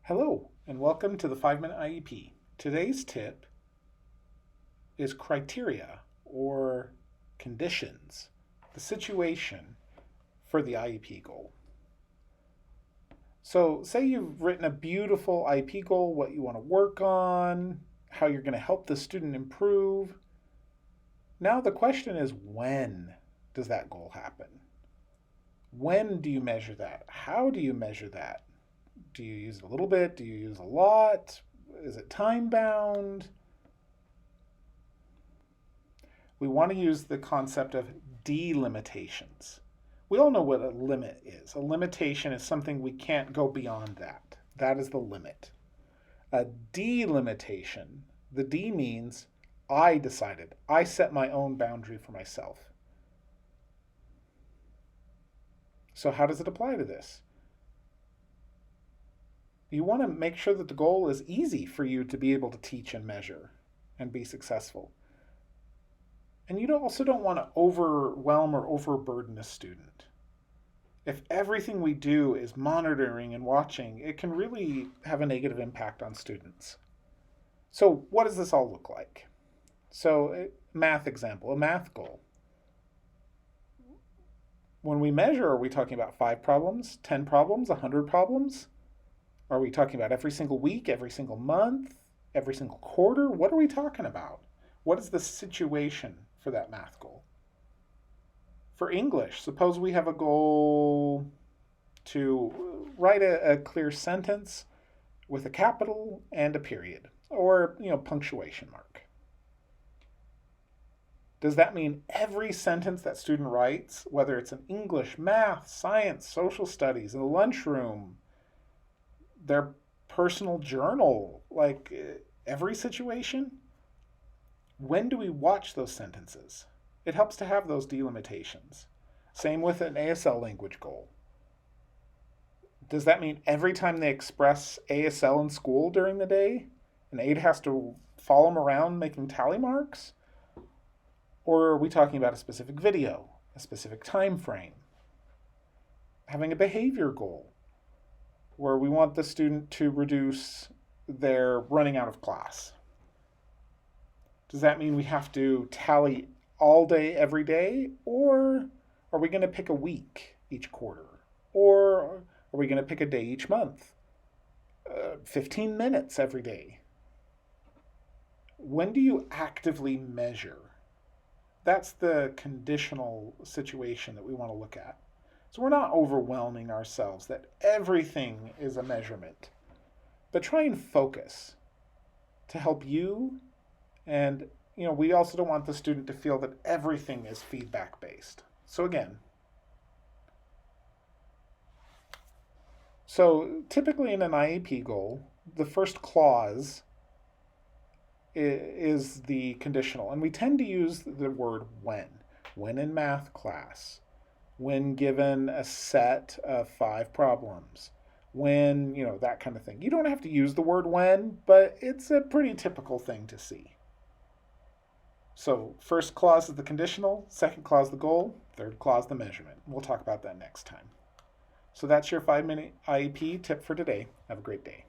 Hello, and welcome to the 5-Minute IEP. Today's tip is criteria or conditions, the situation for the IEP goal. So, say you've written a beautiful IEP goal, what you want to work on, how you're going to help the student improve. Now, the question is, when does that goal happen? When do you measure that? How do you measure that? Do you use a little bit? Do you use a lot? Is it time bound? We want to use the concept of delimitations. We all know what a limit is. A limitation is something we can't go beyond that. That is the limit. A delimitation, the D means I decided. I set my own boundary for myself. So how does it apply to this? You want to make sure that the goal is easy for you to be able to teach and measure and be successful. And you also don't want to overwhelm or overburden a student. If everything we do is monitoring and watching, it can really have a negative impact on students. So what does this all look like? So math example, a math goal. When we measure, are we talking about 5 problems, 10 problems, 100 problems? Are we talking about every single week, every single month, every single quarter? What are we talking about? What is the situation for that math goal? For English, suppose we have a goal to write a clear sentence with a capital and a period, or punctuation mark. Does that mean every sentence that student writes, whether it's in English, math, science, social studies, in the lunchroom, their personal journal, like every situation? When do we watch those sentences? It helps to have those delimitations. Same with an ASL language goal. Does that mean every time they express ASL in school during the day, an aide has to follow them around making tally marks? Or are we talking about a specific video, a specific time frame? Having a behavior goal, where we want the student to reduce their running out of class. Does that mean we have to tally all day, every day? Or are we going to pick a week each quarter? Or are we going to pick a day each month? 15 minutes every day? When do you actively measure? That's the conditional situation that we want to look at. So we're not overwhelming ourselves that everything is a measurement, but try and focus to help you. And, we also don't want the student to feel that everything is feedback based. So again, typically in an IEP goal, the first clause is the conditional, and we tend to use the word when. When in math class, when given a set of 5 problems, when, that kind of thing. You don't have to use the word when, but it's a pretty typical thing to see. So first clause is the conditional, second clause the goal, third clause the measurement. We'll talk about that next time. So that's your 5-minute IEP tip for today. Have a great day.